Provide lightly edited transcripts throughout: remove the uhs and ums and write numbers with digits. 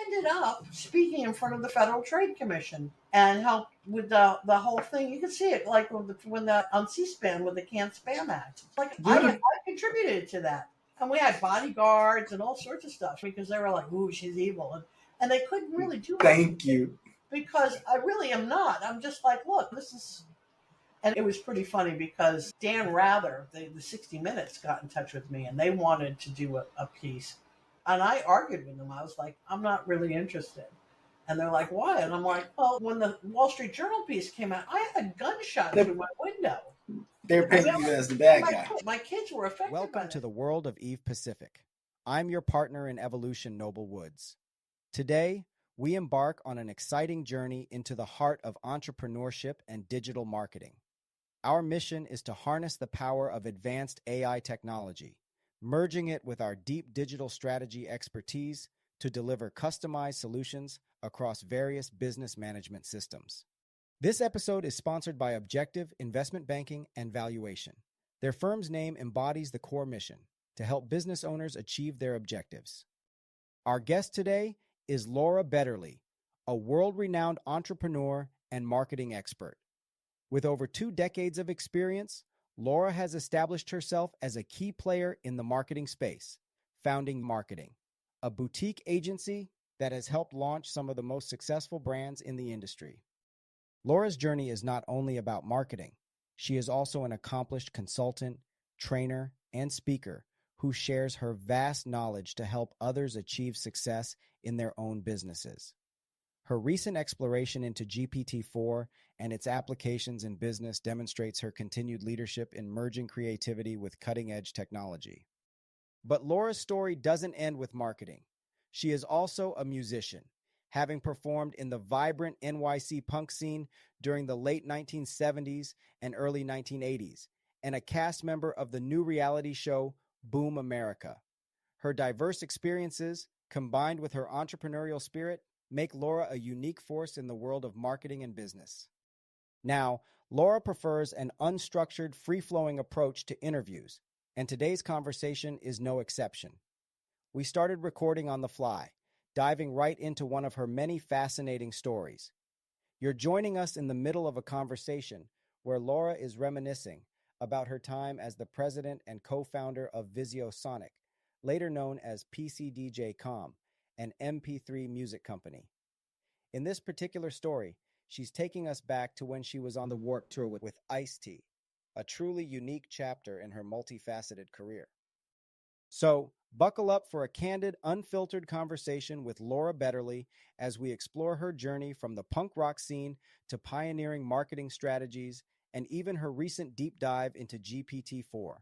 ended up speaking in front of the Federal Trade Commission and helped with the whole thing. You can see it like when the on C-SPAN with the Can't Spam Act. Like I Beautiful. contributed to that, and we had bodyguards and all sorts of stuff because they were like, "Ooh, she's evil," and they couldn't really do anything Thank you. because I really am not. I'm just like, look, this is. And it was pretty funny because Dan Rather, the 60 Minutes, got in touch with me and they wanted to do a piece. And I argued with them. I was like, I'm not really interested. And they're like, why? And I'm like, well, when the Wall Street Journal piece came out, I had a gunshot They're, through my window. they're I mean, painting you as the bad my, guy. my kids were affected by Welcome to that. the world of Eve Pacific. I'm your partner in evolution, Noble Woods. Today, we embark on an exciting journey into the heart of entrepreneurship and digital marketing. Our mission is to harness the power of advanced AI technology, merging it with our deep digital strategy expertise to deliver customized solutions across various business management systems. This episode is sponsored by Objective Investment Banking and Valuation. Their firm's name embodies the core mission to help business owners achieve their objectives. Our guest today is Laura Betterly, a world-renowned entrepreneur and marketing expert. With over 2 decades of experience, Laura has established herself as a key player in the marketing space, founding Marketing, a boutique agency that has helped launch some of the most successful brands in the industry. Laura's journey is not only about marketing. She is also an accomplished consultant, trainer, and speaker who shares her vast knowledge to help others achieve success in their own businesses. Her recent exploration into GPT-4 and its applications in business demonstrates her continued leadership in merging creativity with cutting-edge technology. But Laura's story doesn't end with marketing. She is also a musician, having performed in the vibrant NYC punk scene during the late 1970s and early 1980s, and a cast member of the new reality show Boom America. Her diverse experiences, combined with her entrepreneurial spirit, make Laura a unique force in the world of marketing and business. Now, Laura prefers an unstructured, free-flowing approach to interviews, and today's conversation is no exception. We started recording on the fly, diving right into one of her many fascinating stories. You're joining us in the middle of a conversation where Laura is reminiscing about her time as the president and co-founder of VisioSonic, later known as PCDJ-Com, an MP3 music company. In this particular story, she's taking us back to when she was on the Warped Tour with Ice-T, a truly unique chapter in her multifaceted career. So, buckle up for a candid, unfiltered conversation with Laura Betterly as we explore her journey from the punk rock scene to pioneering marketing strategies and even her recent deep dive into GPT-4.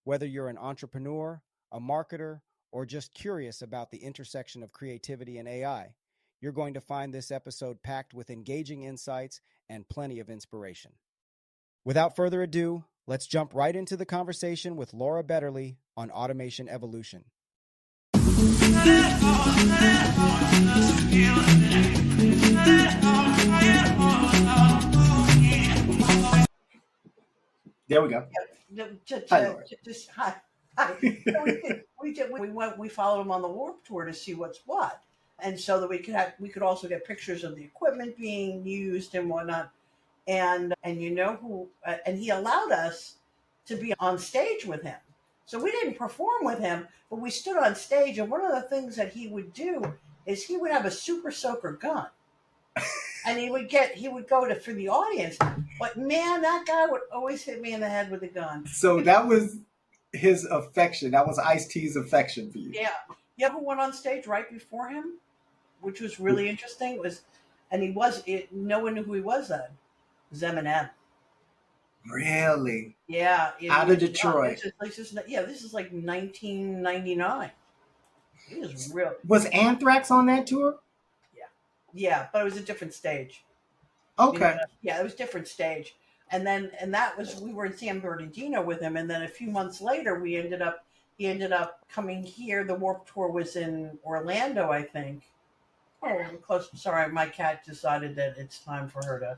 Whether you're an entrepreneur, a marketer, or just curious about the intersection of creativity and AI, you're going to find this episode packed with engaging insights and plenty of inspiration. Without further ado, let's jump right into the conversation with Laura Betterly on Automation Evolution. There we go. Hi, Laura. Hi. So we followed him on the Warped Tour to see what's what, and so that we could also get pictures of the equipment being used and whatnot. And you know who? And he allowed us to be on stage with him. So we didn't perform with him, but we stood on stage. And one of the things that he would do is he would have a super soaker gun, and he would go to for the audience. But man, that guy would always hit me in the head with a gun. So that was his affection. That was Ice-T's affection for you. Yeah. You know who went on stage right before him, which was really interesting? No one knew who he was then. It was Eminem. Really? Yeah. Out of Detroit. This is like 1999. He was real. Was Anthrax on that tour? Yeah, but it was a different stage. Okay. Yeah, it was a different stage. And we were in San Bernardino with him, and then a few months later he ended up coming here. The Warped Tour was in Orlando, I think. Oh, close. Sorry, my cat decided that it's time for her to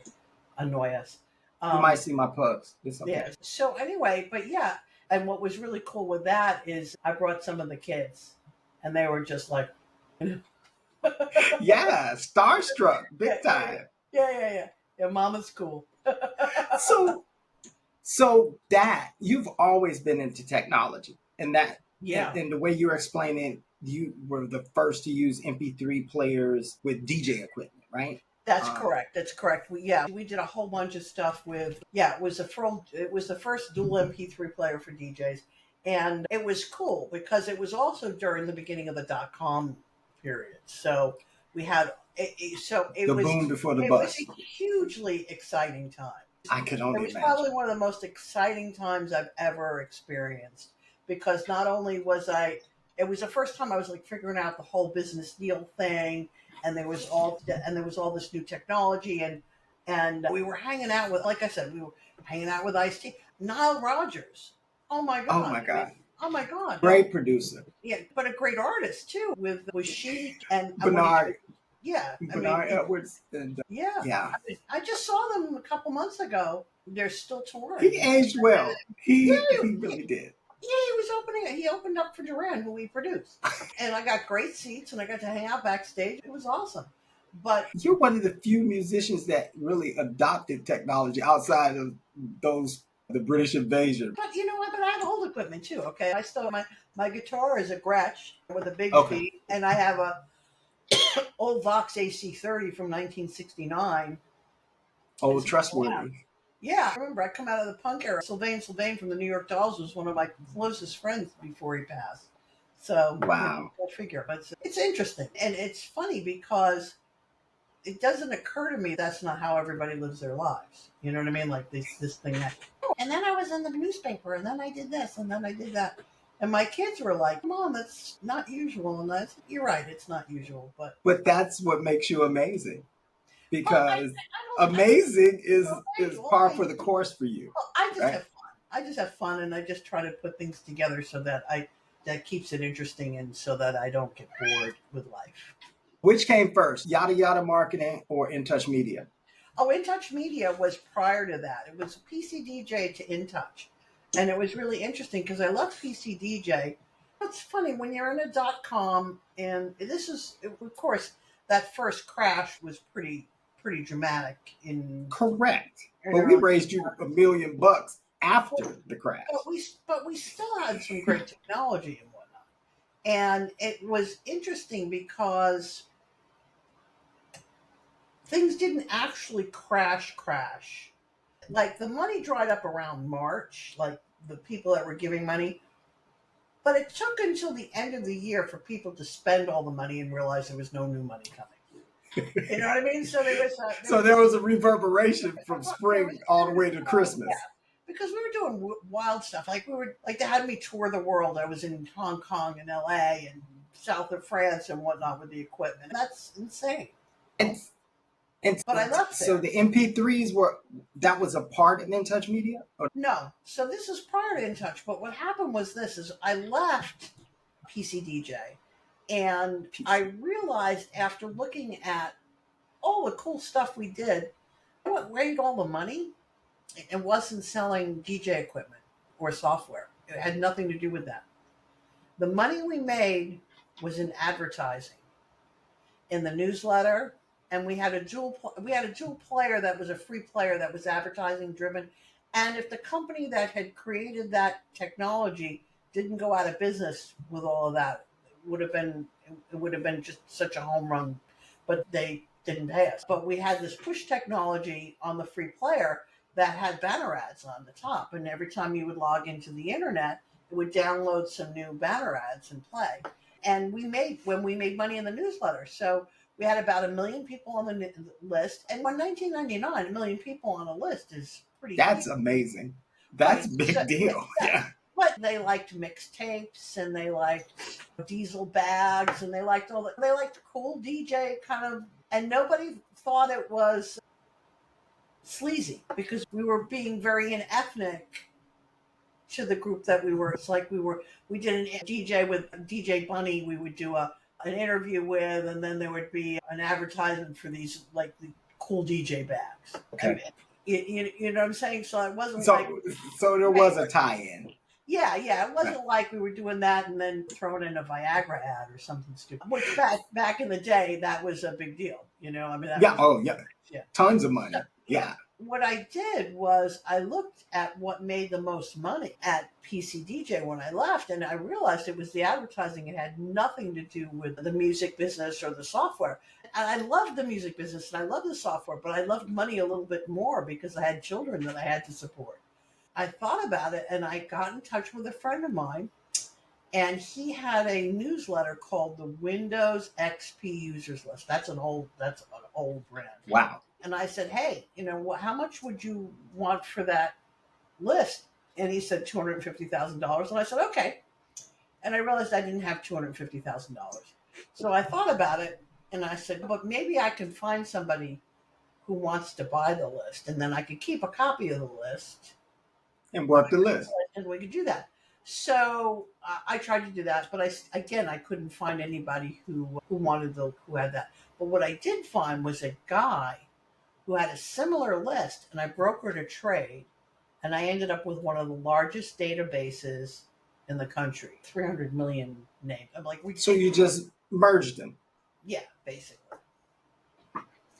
annoy us. You might see my pugs. It's okay. Yeah. So anyway, but yeah, and what was really cool with that is I brought some of the kids, and they were just like, Yeah, starstruck, Yeah, big yeah, time. yeah. Mama's cool. So, so that you've always been into technology, and that, Yeah. and the way you're explaining, you were the first to use MP3 players with DJ equipment, right? That's Um, correct. That's correct. We did a whole bunch of stuff with it was the first dual MP3 player for DJs, and it was cool because it was also during the beginning of the .com period. So we had so the boom before the it was bust. a hugely exciting time. I could It only was probably imagine. one of the most exciting times I've ever experienced because not only was it was the first time I was like figuring out the whole business deal thing, and there was all this new technology, and we were hanging out with, like I said, we were hanging out with Ice T, Nile Rodgers. Oh my Oh God! my I mean, God, oh my God! No, great producer, yeah, but a great artist too with Chic and what he Bernard did. Yeah, I mean, Bernard Edwards, and yeah, yeah, I just saw them a couple months ago. They're still he touring. aged well. Yeah, He yeah, really did. he was opening. He opened up for Duran, who we produced, and I got great seats, and I got to hang out backstage. It was awesome. But You're one of the few musicians that really adopted technology outside of those the British invasion. you know what? But I have old equipment too. Okay, I still my guitar is a Gretsch with a big Okay. feet, and I have a old Vox AC30 from 1969. Oh, It's trustworthy. Yeah, I remember I come out of the punk era. Sylvain from the New York Dolls was one of my closest friends before he passed. So, Wow. go figure. But it's interesting. And it's funny because it doesn't occur to me that's not how everybody lives their lives. You know what I mean? Like this thing that, oh, and then I was in the newspaper, and then I did this, and then I did that. And my kids were like, Mom, that's not usual. And I said, You're right, it's not usual. But, But that's what makes you amazing, well, because I don't, amazing right, is well, par for the course for you, well, I just right? have fun. I just have fun, and I just try to put things together so that that keeps it interesting, and so that I don't get bored with life. Which came first, yada yada marketing or In Touch Media? Oh, In Touch Media was prior to that. It was PC DJ to In Touch, and it was really interesting because I left PC DJ. It's funny when you're in a .com, and this is, of course, that first crash was pretty dramatic Correct. in But we early. raised you $1 million after the But crash. we still had some great technology and whatnot. And it was interesting because things didn't actually crash. Like the money dried up around March, like the people that were giving money. But it took until the end of the year for people to spend all the money and realize there was no new money coming. You know what I mean? So So there was a reverberation from there was spring all the way to yeah, Christmas. because we were doing wild stuff. Like we were like they had me tour the world. I was in Hong Kong and LA and south of France and whatnot with the equipment. That's insane. And and But I left so there. the MP3s were, that was a part of In Touch Media? Or No. So this is prior to In Touch. But what happened was this is I left PCDJ and I PC? realized after looking at all the cool stuff we did, what made all the money? It wasn't selling DJ equipment or software. It had nothing to do with that. The money we made was in advertising, in the newsletter, and we had a dual player that was a free player that was advertising driven. And if the company that had created that technology didn't go out of business with all of that, it would have been just such a home run. But they didn't pay us. But we had this push technology on the free player that had banner ads on the top, and every time you would log into the internet, it would download some new banner ads and play. And we made money in the newsletter. So we had about 1 million people on the list, and in 1999, 1 million people on a list is pretty That's huge, amazing. That's right? a So, big deal. yeah, Yeah. but they liked mixtapes, and they liked diesel bags, and they liked cool DJ kind of, and nobody thought it was sleazy because we were being very ethnic to the group that we were. It's like we did a DJ with DJ Bunny. We would do an interview with, and then there would be an advertisement for these like the cool DJ bags. Okay. And you know what I'm saying? So it wasn't like So so there right, was a tie-in. Yeah. It wasn't like we were doing that and then throwing in a Viagra ad or something stupid. Which back in the day, that was a big deal. I mean, that Yeah. was Oh, yeah. yeah. Tons of So, money. yeah. Yeah. What I did was I looked at what made the most money at PCDJ when I left, and I realized it was the advertising. It had nothing to do with the music business or the software. And I loved the music business and I loved the software, but I loved money a little bit more because I had children that I had to support. I thought about it and I got in touch with a friend of mine, and he had a newsletter called the Windows XP Users List. That's an old brand. Wow. And I said, "Hey, how much would you want for that list?" And he said $250,000. And I said, "Okay." And I realized I didn't have $250,000. So I thought about it and I said, "But maybe I can find somebody who wants to buy the list, and then I could keep a copy of the list And work the list. and we could do that." So I tried to do that, but I couldn't find anybody who had that. But what I did find was a guy who had a similar list, and I brokered a trade, and I ended up with one of the largest databases in the country, 300 million names. I'm like, So you just merged them. yeah, basically.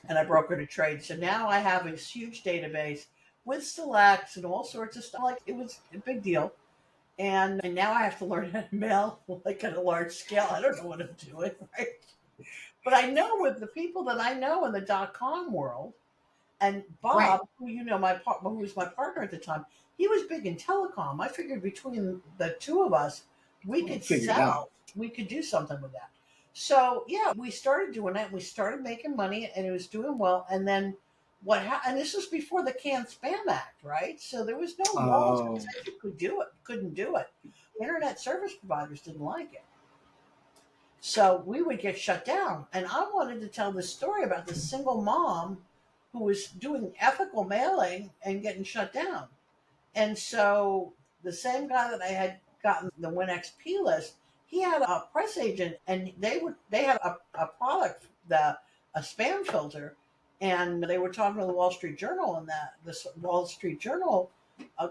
And I brokered a trade. So now I have this huge database with selects and all sorts of stuff. Like, it was a big deal. And now I have to learn how to mail like at a large scale. I don't know what I'm doing, right? But I know with the people that I know in the .com world, and Right. Bob, who was my partner at the time, he was big in telecom. I figured between the two of us, we We'll could figure it out. sell, we could do something with that. So yeah, we started doing it. We started making money, and it was doing well. And then and this was before the Can Spam Act, right? So there was no laws that Oh, said you could do it, couldn't do it. Internet service providers didn't like it. So we would get shut down. And I wanted to tell this story about this single mom who was doing ethical mailing and getting shut down. And so the same guy that I had gotten the WinXP list, he had a press agent, and they had a product, a spam filter, and they were talking to the Wall Street Journal, and that this Wall Street Journal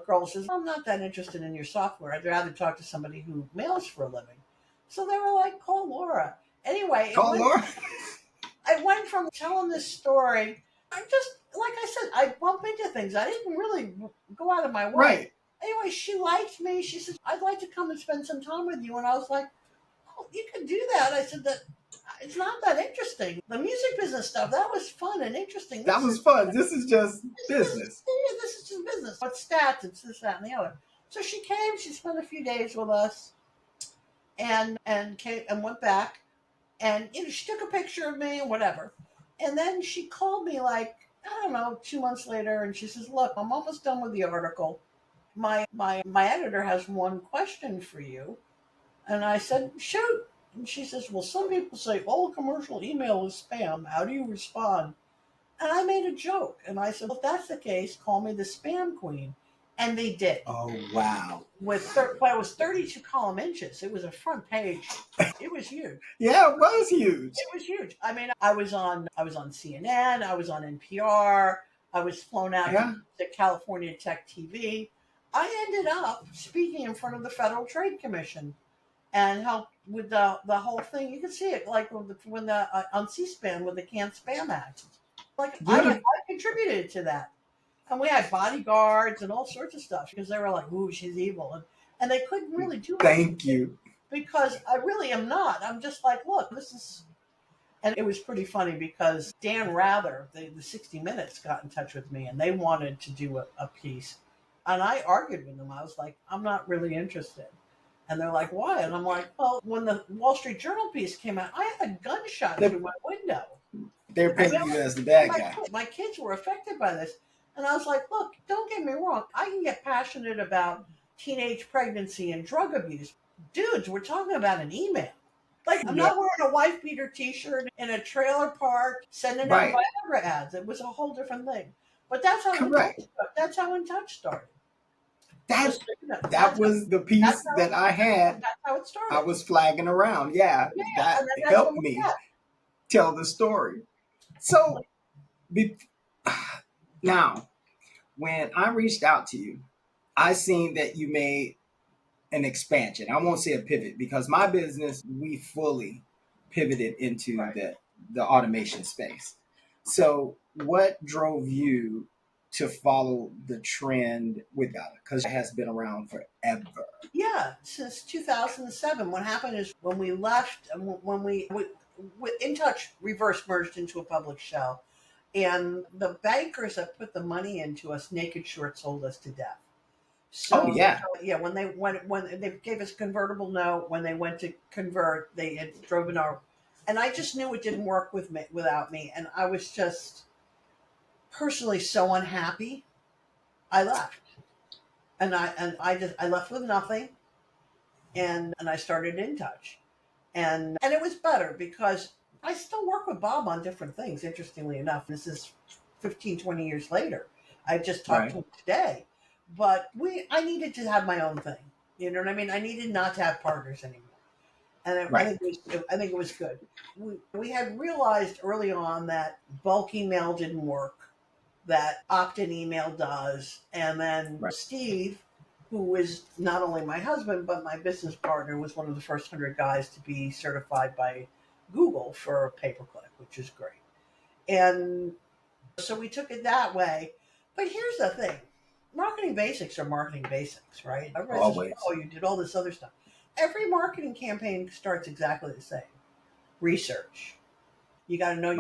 girl says, "I'm not that interested in your software. I'd rather talk to somebody who mails for a living." So they were like, "Call Laura." Anyway, call Laura. I went from telling this story. I just, like I said, I bump into things. I didn't really go out of my way. Right. Anyway, she liked me. She said, "I'd like to come and spend some time with you." And I was like, "Oh, you can do that." I said, "That it's not that interesting. The music business stuff, that was fun and interesting. That was fun. This is just business. This is just business. But stats, it's this, that, and the other." So she came. She spent a few days with us, and came and went back, and she took a picture of me and whatever. And then she called me, like, I don't know, 2 months later, and she says, "Look, I'm almost done with the article. My editor has one question for you." And I said, "Shoot." And she says, "Well, some people say all commercial email is spam. How do you respond?" And I made a joke, and I said, "Well, if that's the case, call me the spam queen." And they did. Oh, wow. But it was 32 column inches. It was a front page. It was huge. Yeah, it was huge. It was huge. I mean, I was on CNN, I was on NPR, I was flown out Yeah. to California Tech TV. I ended up speaking in front of the Federal Trade Commission and helped with the whole thing. You can see it like when the on C-SPAN with the Can Spam Act. Like I Beautiful. contributed to that, and we had bodyguards and all sorts of stuff because they were like, "Ooh, she's evil," and they couldn't really do anything Thank you. because I really am not. I'm just like, look, this is. And it was pretty funny because Dan Rather, the 60 Minutes, got in touch with me and they wanted to do a piece. And I argued with them. I was like, "I'm not really interested." And they're like, "Why?" And I'm like, "Well, when the Wall Street Journal piece came out, I had a gunshot They're, through my window. they're I mean, painting you as the bad guy. my kids were affected by this." And I was like, "Look, don't get me wrong. I can get passionate about teenage pregnancy and drug abuse. Dudes, we're talking about an email. Like, I'm Yeah. not wearing a wife beater T-shirt in a trailer park sending out Right. Viagra ads. It was a whole different thing. But that's how Correct. In touch started. That Just so you know, that was the piece that I had. that's how it I started. was flagging around. Yeah, Yeah, that and then that's helped what we me got. tell the story. So be, now, when I reached out to you, I seen that you made an expansion. I won't say a pivot, because my business, we fully pivoted into Right. the automation space. So what drove you to follow the trend with that? Because it has been around forever. Yeah, since 2007. What happened is when we left, when In Touch reverse merged into a public shell, and the bankers that put the money into us naked short sold us to death. Oh So yeah, yeah, when they gave us a convertible note, when they went to convert, they had driven our, and I just knew it didn't work without me, and I was just personally so unhappy. I left, and I left with nothing, and I started In Touch, and it was better because I still work with Bob on different things. Interestingly enough, this is 15, 20 years later. I just talked right, to him today, but I needed to have my own thing. You know what I mean? I needed not to have partners anymore, and right, I think it was good. We had realized early on that bulk email didn't work, that opt-in email does, and then right. Steve, who is not only my husband but my business partner, was one of the first 100 guys to be certified by Google for pay-per-click, which is great. And so we took it that way. But here's the thing: marketing basics are marketing basics, right? Everybody says, Always. "Oh, you did all this other stuff." Every marketing campaign starts exactly the same: research. Right, You got to know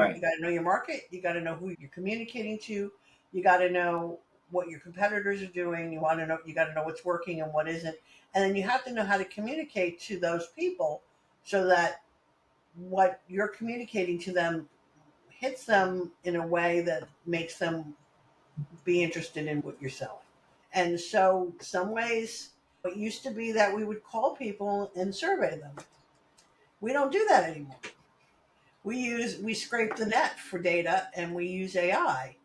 your market. You got to know who you're communicating to. You got to know what your competitors are doing. You got to know what's working and what isn't. And then you have to know how to communicate to those people so that what you're communicating to them hits them in a way that makes them be interested in what you're selling. And so some ways it used to be that we would call people and survey them. We don't do that anymore. We scrape the net for data, and we use AI,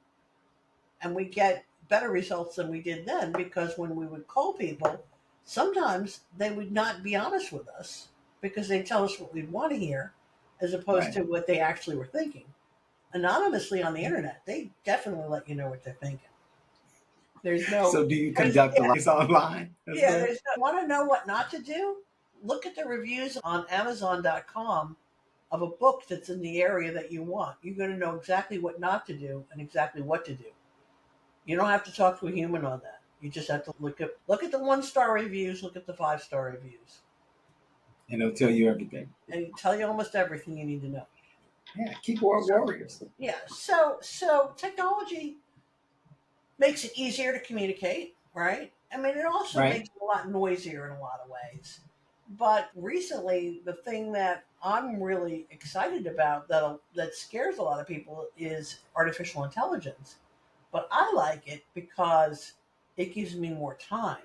and we get better results than we did then, because when we would call people, sometimes they would not be honest with us because they tell us what we want to hear as opposed right. to what they actually were thinking. Anonymously on the internet, they definitely let you know what they're thinking. There's no, So do you there's, conduct a yeah, lot online as yeah, well? there's no, want to know what not to do? Look at the reviews on Amazon.com of a book that's in the area that you want. You're going to know exactly what not to do and exactly what to do. You don't have to talk to a human on that. You just have to look at the 1-star reviews, look at the 5-star reviews, And it'll tell you everything. and it'll tell you almost everything you need to know. Yeah, keyboard warriors. Yeah. So technology makes it easier to communicate, right? I mean, it also Right, makes it a lot noisier in a lot of ways. But recently, the thing that I'm really excited about that scares a lot of people is artificial intelligence. But I like it because it gives me more time.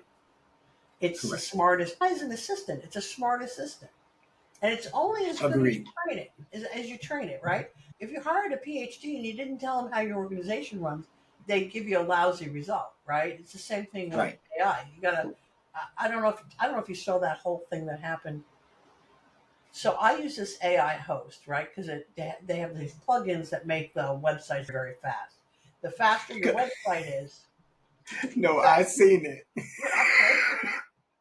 It's the correct. smartest. As an assistant, it's a smart assistant, and it's only as good as you Agreed. train it. As you train it, right? If you hired a PhD and you didn't tell them how your organization runs, they give you a lousy result, right? It's the same thing with Right. AI. You gotta. I don't know if you saw that whole thing that happened. So I use this AI host, right? Because they have these plugins that make the websites very fast. The faster your website is, No, I seen it.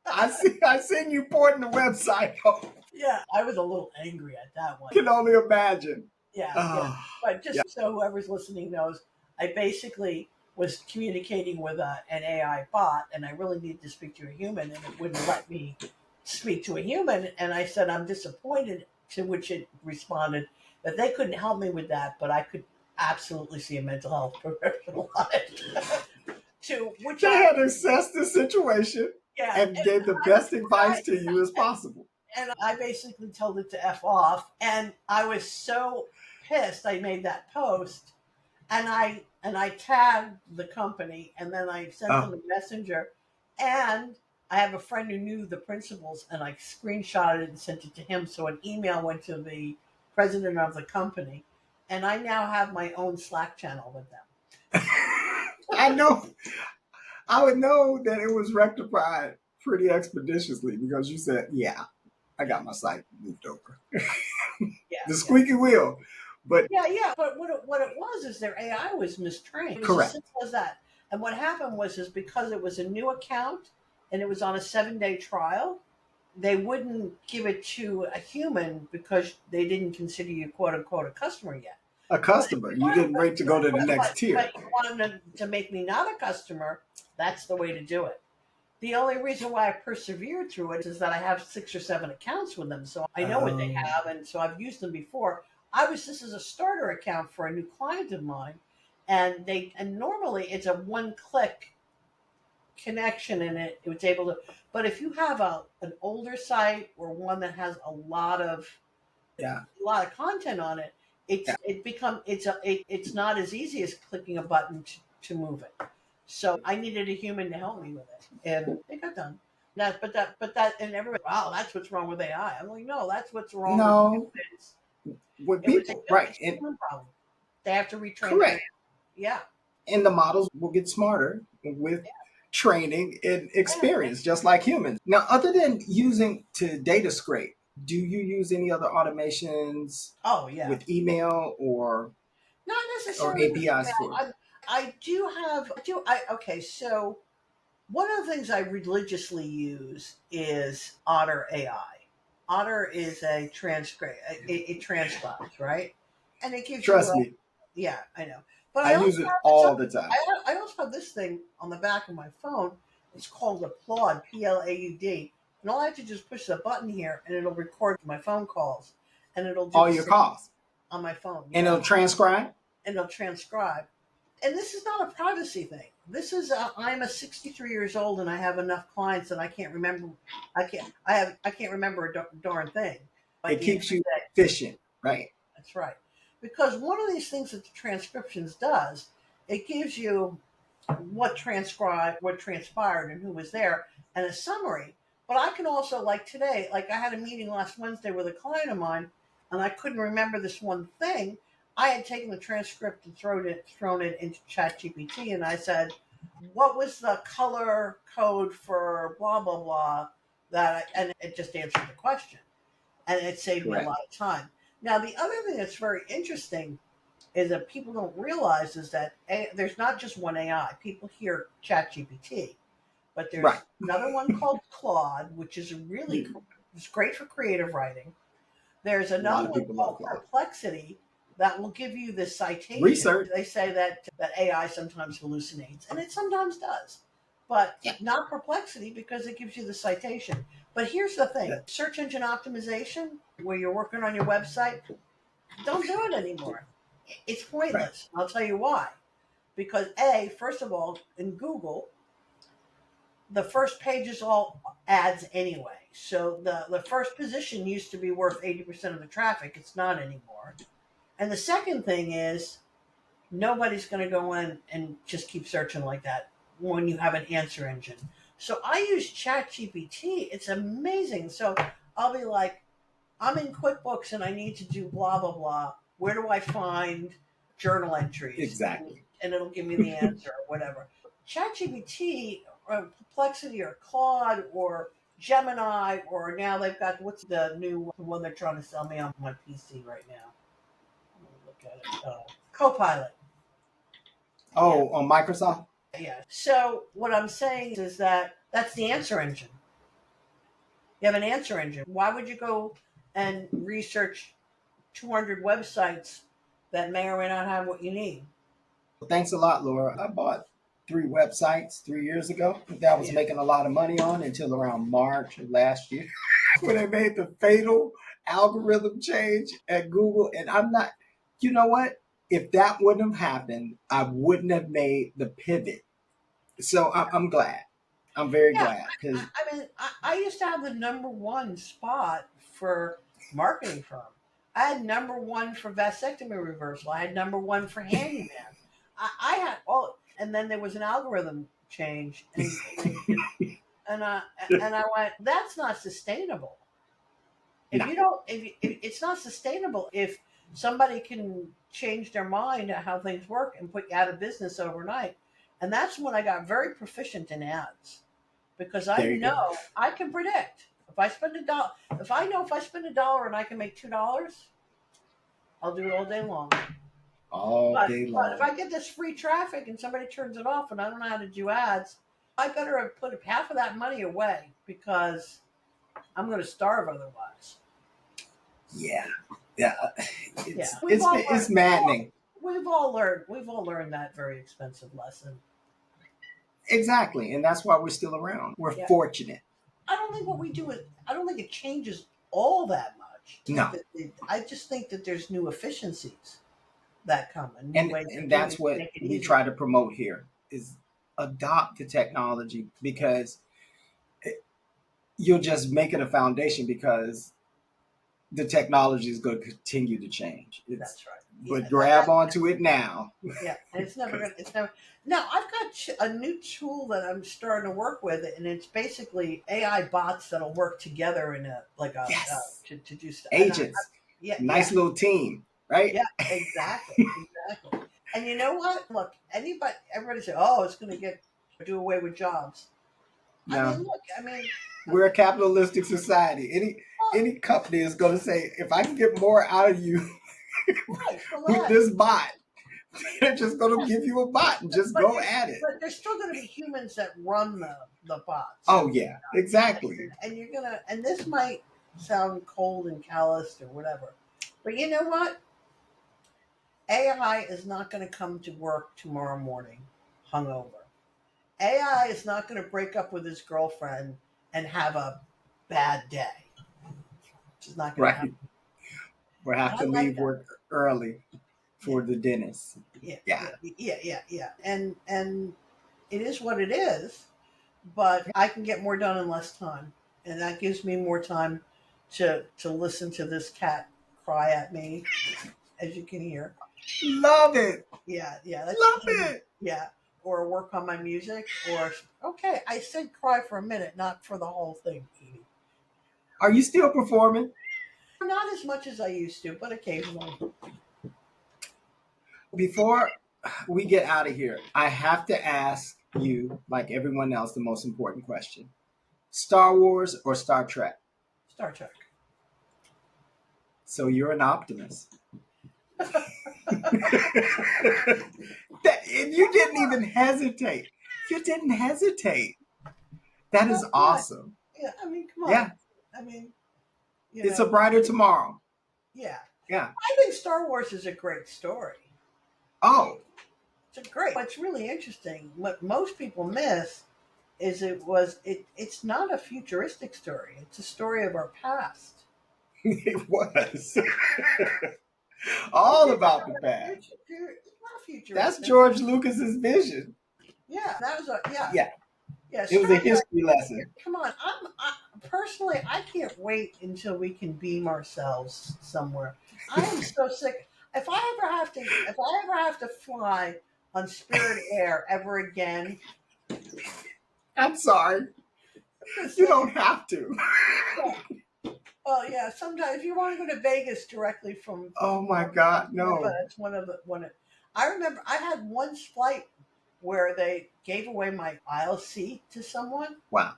okay. I seen you porting the website. I Yeah, I was a little angry at that one. can only imagine. Yeah, yeah. Oh, But yeah. just so whoever's listening knows, I basically was communicating with an AI bot, and I really needed to speak to a human, and it wouldn't let me speak to a human. And I said, I'm disappointed, to which it responded that they couldn't help me with that, but I could absolutely see a mental health professional on it. To which They I, had assessed the situation yeah, and gave the best advice to you as possible. and I basically told it to F off. And I was so pissed I made that post, and I tagged the company, and then I sent them Oh, a messenger, and I have a friend who knew the principals, and I screenshotted it and sent it to him. So an email went to the president of the company, and I now have my own Slack channel with them. I know. I would know that it was rectified pretty expeditiously because you said, "Yeah, I Yeah, got my site moved over." yeah, The yeah. squeaky wheel, but Yeah, yeah. But what it was is their AI was mistrained. It was as correct. simple as that. And what happened was is because it was a new account and it was on a 7-day trial. They wouldn't give it to a human because they didn't consider you quote unquote a customer yet. A But if customer. you You want getting ready to go to the next tier. but you want them to make me not a customer, that's the way to do it. The only reason why I persevered through it is that I have 6 or 7 accounts with them, so I know what they Oh, have, and so I've used them before. This is a starter account for a new client of mine, and normally it's a one-click connection, and it was able to. But if you have an older site or one that has yeah. a lot of content on it, Yeah. it's not as easy as clicking a button to move it. So I needed a human to help me with it, and it got done. And everybody, wow, that's what's wrong with AI. I'm like, no, that's what's wrong with No, humans. with It was people, right? it's a And human problem. They have to retrain the correct. AI. Yeah, And the models will get smarter with training and yeah. experience, just like humans. Now, other than using to data scrape, do you use any other automations Oh yeah. with email Not or necessarily with APIs email. for it? I do have. I do. I okay. So one of the things I religiously use is Otter AI. Otter is a transcribe. It transcribes, right? And it gives you Trust a, me, yeah, I know. But I use it all the time. I also have this thing on the back of my phone. It's called Applaud, PLAUD. And all I have to do is push the button here, and it'll record my phone calls, and it'll do All the your same calls, on my phone. and Yeah, it'll transcribe. and it'll transcribe. And this is not a privacy thing. This is I'm a 63 years old, and I have enough clients that I can't remember. I can't remember a darn thing at It the end of keeps the you day. efficient, right? That's right. Because one of these things that the transcriptions does, it gives you what transpired, and who was there, and a summary. But I can also, like today, like I had a meeting last Wednesday with a client of mine, and I couldn't remember this one thing. I had taken the transcript and thrown it into ChatGPT, and I said, "What was the color code for blah blah blah?" And it just answered the question, and it saved me a Correct. lot of time. Now, the other thing that's very interesting is that people don't realize is that there's not just one AI. People hear ChatGPT, but Right. there's another one called Claude, which is You, it's great for creative writing. There's a lot another of one people love called Claude. Perplexity that will give you the citation. Research. They say that AI sometimes hallucinates, and it sometimes does, but Yeah. not Perplexity because it gives you the citation. But here's the thing: That- search engine optimization, where you're working on your website, don't do it anymore. It's right. pointless. I'll tell you why. Because first of all, in Google, the first page is all ads anyway. So the first position used to be worth 80% of the traffic. It's not anymore. And the second thing is nobody's going to go in and just keep searching like that when you have an answer engine. So I use ChatGPT. It's amazing. So I'll be like, I'm in QuickBooks and I need to do blah blah blah. Where do I find journal entries? Exactly. And it'll give me the answer or whatever. ChatGPT or Perplexity or Claude or Gemini, or now they've got, what's the new one they're trying to sell me on my PC right now? Let me look at it. Copilot. Yeah, Oh, on Microsoft. yeah. So what I'm saying is that that's the answer engine. You have an answer engine. Why would you go and research 200 websites that may or may not have what you need? Thanks a lot, Laura. I bought 3 websites 3 years ago that I was Yeah. making a lot of money on until around March of last year when they made the fatal algorithm change at Google. And I'm not, you know what? If that wouldn't have happened, I wouldn't have made the pivot. So I'm glad. I'm very Yeah. glad because I used to have the number one spot for marketing firm. I had number one for vasectomy reversal. I had number one for handyman. I had all, and then there was an algorithm change, and I and I went, that's not sustainable. If no, you don't, if it's not sustainable, if somebody can change their mind at how things work and put you out of business overnight. And that's when I got very proficient in ads, because I there you go. know I can predict if I spend a dollar. If I know if I spend a dollar and I can make $2, I'll do it all day long. All day But if long. I get this free traffic and somebody turns it off and I don't know how to do ads, I better have put half of that money away because I'm going to starve otherwise. Yeah, yeah. Yeah, It's maddening. We've all learned that very expensive lesson. Exactly, and that's why we're still around. We're Yeah. fortunate. I don't think what we do is. I don't think it changes all that much. No, I just think that there's new efficiencies that come and new ways of and doing that's it to what make it we easier. try to promote here is adopt the technology because you'll just make it a foundation because the technology is going to continue to change. That's right. Yeah, But grab onto it now. yeah, and it's never gonna. It's never. Now I've got a new tool that I'm starting to work with, and it's basically AI bots that'll work together in a like a Yes, to do stuff. agents, Yeah, yeah, nice little team, right? yeah, exactly, exactly. And you know what? Look, everybody say, "Oh, it's going to do away with jobs." I mean, No, look, I mean, we're a capitalistic society. well, Any company is going to say, if I can get more out of you right, well, with that, this bot, they're just going to give you a bot and just but go there's at it. but there's still going to be humans that run the bots. Oh yeah, exactly. And you're gonna, and this might sound cold and calloused or whatever, but you know what? AI is not going to come to work tomorrow morning hungover. AI is not going to break up with his girlfriend and have a bad day. It's not going to happen. Right. We'll And have I to like leave that. work early Yeah, for the dentist. yeah, Yeah. yeah. And it is what it is. But I can get more done in less time, and that gives me more time to listen to this cat cry at me, as you can hear. Love it. Yeah, yeah, that's Love it. yeah, or work on my music, or okay, I said cry for a minute, not for the whole thing, Edie. Are you still performing? Not as much as I used to, but occasionally. Before we get out of here, I have to ask you, like everyone else, the most important question. Star Wars or Star Trek? Star Trek. So you're an optimist. And you didn't even hesitate. You didn't hesitate. That is Well, yeah, awesome. yeah. I mean, come on. Yeah. I mean, you It's a know, brighter tomorrow. yeah. Yeah. I think Star Wars is a great story. Oh, It's a great. What's really interesting, what most people miss, is it's not a futuristic story. It's a story of our past. it was. It All is about the not past. it's not That's futuristic. George Lucas's vision. Yeah, that was a yeah. Yeah. Yeah, It was a Star Trek. history lesson. Come on, personally, I can't wait until we can beam ourselves somewhere. I am so sick. If I ever have to fly on Spirit Air ever again, I'm sorry. I'm You sick. don't have to. Well, yeah. Sometimes if you want to go to Vegas directly Oh my from God, Tampa, no. it's one of the one. I remember I had one flight where they gave away my aisle seat to someone, Wow.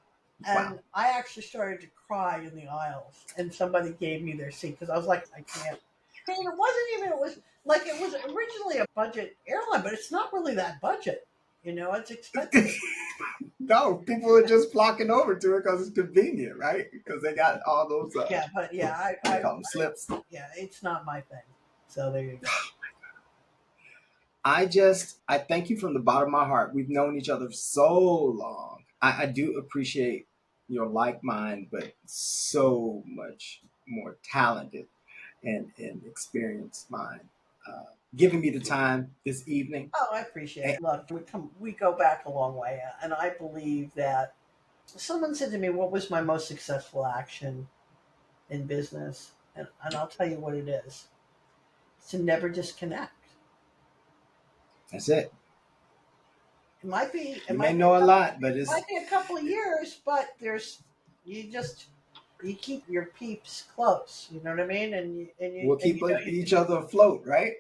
Wow. and I actually started to cry in the aisles, and somebody gave me their seat because I was like, I can't. I mean, it wasn't even. It was like it was originally a budget airline, but it's not really that budget. It's expensive. No, people are just flocking over to it because it's convenient, right? Because they got all those, Yeah, but yeah, they call them slips. yeah, it's not my thing. So there you go. I thank you from the bottom of my heart. We've known each other so long. I do appreciate your like mind, but so much more talented and experienced mind. Giving me the time this evening. Oh, I appreciate And it. Look, we go back a long way, and I believe that someone said to me, "What was my most successful action in business?" And I'll tell you what it is: it's to never disconnect. that's it. It might be it You may might be a know a couple lot, but it's might be a couple of years, but you just you keep your peeps close. You know what I mean? we'll And keep each other afloat, right?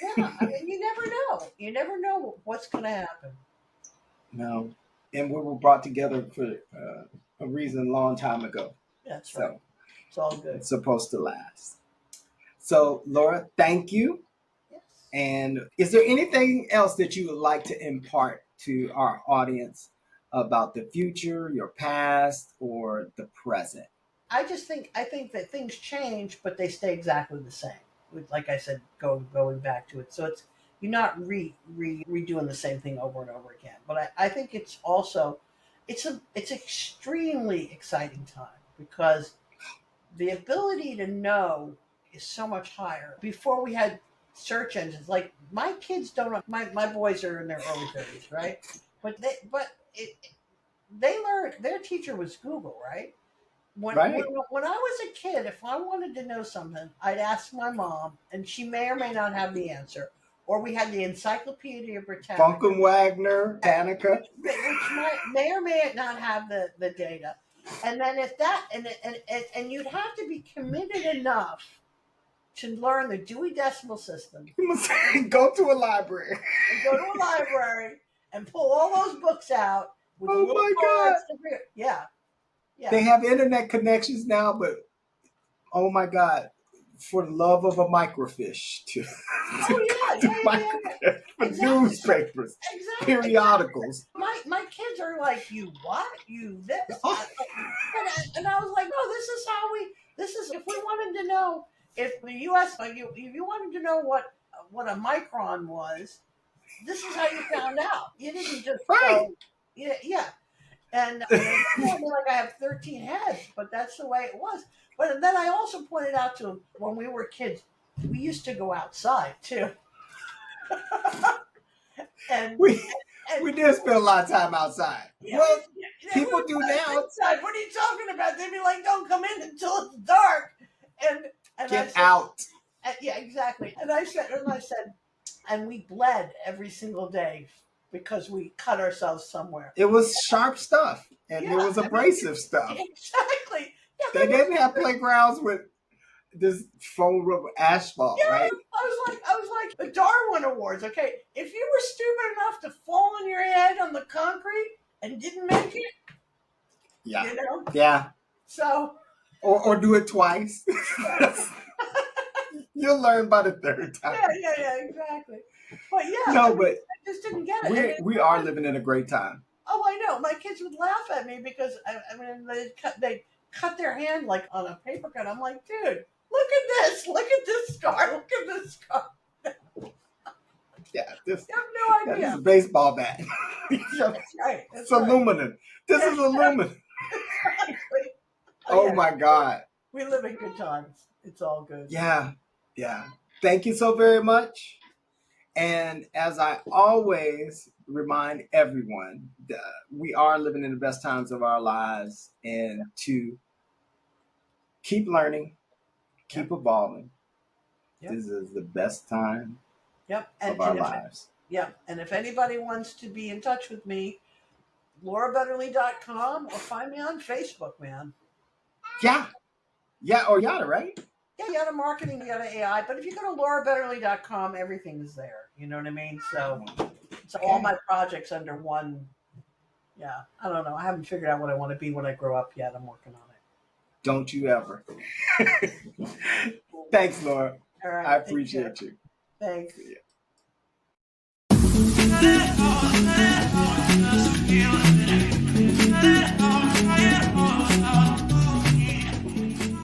yeah. I mean, you never know. You never know what's going to happen. No, and we were brought together for a reason a long time ago. That's right. So It's all good. it's supposed to last. So, Laura, thank you. Yes. And is there anything else that you would like to impart to our audience about the future, your past, or the present? I think that things change, but they stay exactly the same. Like I said, going back to it, so it's you're not redoing the same thing over and over again. But I think it's also it's extremely exciting time because the ability to know is so much higher. Before we had search engines, like my kids don't. My boys are in their early 30s, right? They learned their teacher was Google, right? Right. When I was a kid, if I wanted to know something, I'd ask my mom, and she may or may not have the answer. Or we had the Encyclopedia Britannica, Funkin' Wagner, Danica. which may or may not have the data. And then if that and you'd have to be committed enough to learn the Dewey Decimal System, You must go to a library. and go to a library and pull all those books out with the Oh little my God. cards. Yeah, yeah. They have internet connections now, but oh my God, for the love of a microfiche to, Oh yeah, yeah, yeah, yeah, yeah. for Exactly. newspapers, Exactly. periodicals. My kids are like, you what? You this? Oh, And I was like, no, this is how we. This is if we wanted to know if the U.S. If you wanted to know what a micron was, this is how you found out. You didn't just right. go, yeah, yeah. And they told me like I have 13 heads, but that's the way it was. But then I also pointed out to them when we were kids, we used to go outside too, and We and we did spend a lot of time outside. yeah, Well, yeah, people do now. inside. What are you talking about? They'd be like, "Don't come in until it's dark." And I Get said, out. yeah, exactly. And I said, and we bled every single day because we cut ourselves somewhere. It was sharp stuff, and Yeah, it was I mean, abrasive stuff. exactly. Yeah, They but didn't have playgrounds with this foam rubber asphalt, yeah, right? I was like the Darwin Awards. Okay, if you were stupid enough to fall on your head on the concrete and didn't make it, Yeah, you know, yeah. so Or do it twice. yeah, You'll learn by the third time. yeah, exactly. But yeah, No, but I just didn't get it. And we are living in a great time. oh, I know. My kids would laugh at me because I mean they cut their hand like on a paper cut. I'm like, dude, look at this! Look at this scar! Look at this scar! Yeah, this You have no this is a idea. baseball bat. That's right. It's That's right. aluminum. This is aluminum. Exactly. Oh Yeah. my God. We live in good times. It's all good. Yeah, yeah. Thank you so very much. And as I always remind everyone, we are living in the best times of our lives, and to keep learning, keep evolving. Yep. This is the best time Yep. of our lives. And if anybody wants to be in touch with me, laurabetterly.com or find me on Facebook, man. Yeah. Yeah, or Yada, right? Yeah, Yada Marketing, Yada AI. But if you go to laurabetterly.com, everything's there. You know what I mean? So all my projects under one. Yeah, I don't know. I haven't figured out what I want to be when I grow up yet. I'm working on it. Don't you ever. Thanks, Laura. All right. I appreciate you. Thanks. Yeah.